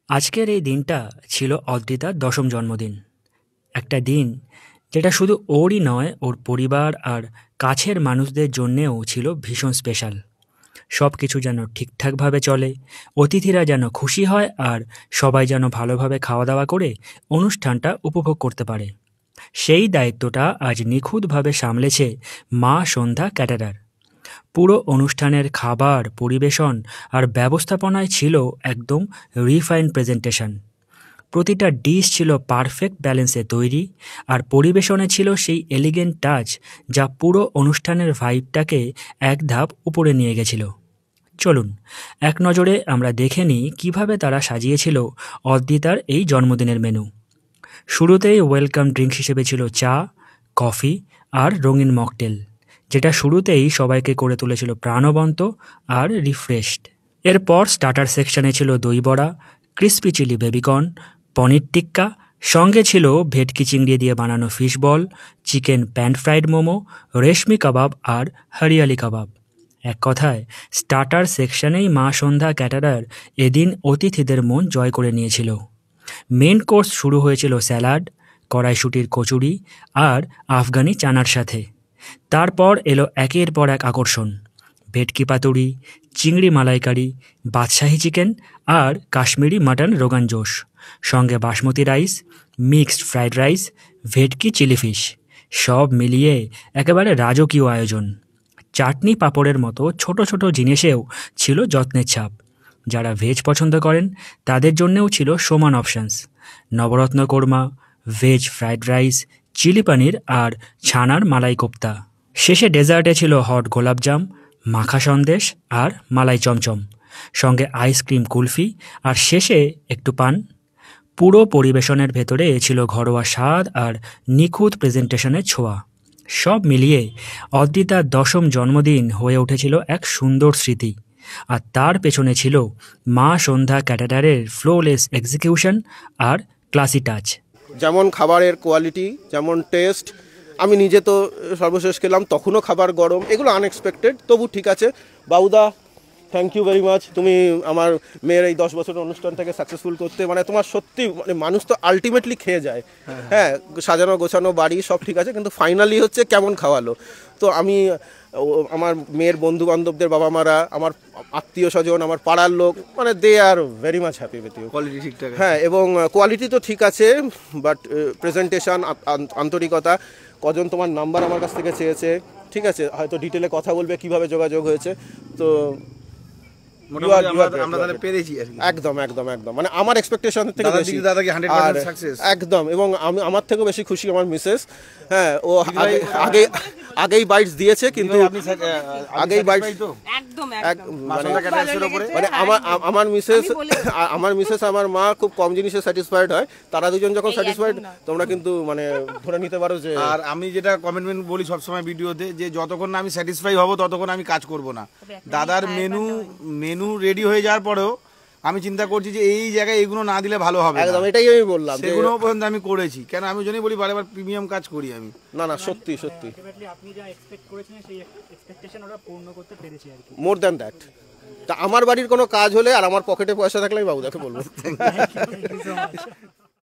আজকের এই দিনটা ছিল অদ্রিতার ১০ম জন্মদিন। একটা দিন যেটা শুধু ওরই নয়, ওর পরিবার আর কাছের মানুষদের জন্যেও ছিল ভীষণ স্পেশাল। সব কিছু যেন ঠিকঠাকভাবে চলে, অতিথিরা যেন খুশি হয় আর সবাই যেন ভালোভাবে খাওয়া-দাওয়া করে অনুষ্ঠানটা উপভোগ করতে পারে। সেই দায়িত্বটা আজ নিখুঁতভাবে সামলেছে মা সন্ধ্যা ক্যাটারার। পুরো অনুষ্ঠানের খাবার, পরিবেশন আর ব্যবস্থাপনায় ছিল একদম রিফাইন্ড প্রেজেন্টেশন। প্রতিটা ডিশ ছিল পারফেক্ট ব্যালেন্সে তৈরি, আর পরিবেশনে ছিল সেই এলিগেন্ট টাচ যা পুরো অনুষ্ঠানের ভাইবটাকে এক ধাপ উপরে নিয়ে গেছিল। চলুন এক নজরে আমরা দেখে নিই কীভাবে তারা সাজিয়েছিল অদ্রিতার এই জন্মদিনের মেনু। শুরুতেই ওয়েলকাম ড্রিঙ্ক হিসেবে ছিল চা, কফি আর রঙিন মকটেল, যেটা শুরুতেই সবাইকে করে তুলেছিল প্রাণবন্ত আর রিফ্রেশড। এরপর স্টার্টার সেকশনে ছিল dahi vada, crispy chilli baby corn, paneer tikka, সঙ্গে ছিল ভেটকি চিংড়ি দিয়ে বানানো fish ball, chicken pan fried momo, reshmi kebab আর হরিয়ালি কাবাব। এক কথায় স্টার্টার সেকশনেই মা সন্ধ্যা ক্যাটারার এদিন অতিথিদের মন জয় করে নিয়েছিল। মেন কোর্স শুরু হয়েছিল স্যালাড, কড়াইশুঁটির কচুরি আর আফগানি চানার সাথে। তারপর এলো একের পর এক আকর্ষণ, ভেটকি পাতুরি, চিংড়ি মালাইকারি, বাদশাহী চিকেন আর কাশ্মীরি মাটন রোগান জোশ, সঙ্গে basmati rice, mixed fried rice, ভেটকি চিলি ফিশ। সব মিলিয়ে একেবারে রাজকীয় আয়োজন। চাটনি পাঁপড়ের মতো ছোট ছোট জিনিসেও ছিল যত্নের ছাপ। যারা ভেজ পছন্দ করেন তাদের জন্যেও ছিল সমান options, navratan korma, veg fried rice, chilli paneer আর ছানার মালাই কোপ্তা। শেষে ডেজার্টে ছিল হট গোলাপজাম, মাখা সন্দেশ আর মালাই চমচম, সঙ্গে আইসক্রিম কুলফি আর শেষে একটু পান। পুরো পরিবেশনের ভেতরে ছিল ঘরোয়া স্বাদ আর নিখুঁত প্রেজেন্টেশনের ছোঁয়া। সব মিলিয়ে অদ্রিতার ১০ম জন্মদিন হয়ে উঠেছিল এক সুন্দর স্মৃতি, আর তার পেছনে ছিল মা সন্ধ্যা ক্যাটারারের ফ্লোলেস এক্সিকিউশন আর ক্লাসি টাচ। যেমন খাবারের কোয়ালিটি, যেমন টেস্ট, আমি নিজে তো সর্বশেষ খেলাম তখনও খাবার গরম, এগুলো আনএক্সপেক্টেড, তবু ঠিক আছে। বাউদা, থ্যাংক ইউ ভেরি মাচ, তুমি আমার মেয়ের এই 10 বছরের অনুষ্ঠানটাকে সাকসেসফুল করতে, মানে তোমার সত্যি, মানে মানুষ তো আলটিমেটলি খেয়ে যায়, হ্যাঁ, সাজানো গোছানো বাড়ি সব ঠিক আছে, কিন্তু ফাইনালি হচ্ছে কেমন খাওয়ালো। তো আমি আমার মেয়ের বন্ধু বান্ধবদের বাবা মারা, আমার আত্মীয় স্বজন, আমার পাড়ার লোক, মানে they are very much happy with you. Quality ঠিকঠাক, হ্যাঁ, এবং কোয়ালিটি তো ঠিক আছে, বাট প্রেজেন্টেশন, আন্তরিকতা, কজন তোমার নাম্বার আমার কাছ থেকে চেয়েছে, ঠিক আছে, হয়তো ডিটেলে কথা বলবে কিভাবে যোগাযোগ হয়েছে, তো একদম একদম একদম মানে আমার এক্সপেকটেশন থেকে বেশি একদম। এবং আমি আমার থেকেও বেশি খুশি আমার মিসেস। হ্যাঁ, ও আগেই বাইটস দিয়েছে, কিন্তু আগেই বাইটস মানে আমার মিসেস আমার মা খুব কম জিনিসে স্যাটিসফাইড হয়। তারা দুজন যখন স্যাটিসফাইড, তোমরা কিন্তু মানে ধরে নিতে পারো যে। আর আমি যেটা কমিটমেন্ট বলি সবসময় ভিডিওতে, যে যতক্ষণ না আমি স্যাটিসফাই হব ততক্ষণ আমি কাজ করব না। দাদার মেনু রেডি হয়ে যাওয়ার পরেও আমি চিন্তা করছি যে এই জায়গায় এইগুলো না দিলে ভালো হবে। একদম, এটাই আমি বললাম, সেগুলো পর্যন্ত আমি করেছি, কেন আমি জন্যই বলি বারবার প্রিমিয়াম কাজ করি আমি। না না, সত্যি সত্যি আপনি যা এক্সপেক্ট করেছেন সেই এক্সপেকটেশন ওরা পূর্ণ করতে পেরেছে আর কি, মোর দ্যান দ্যাট। তা আমার বাড়ির কোনো কাজ হলে আর আমার পকেটে পয়সা থাকলে আমি বাবুদাকে বলবো।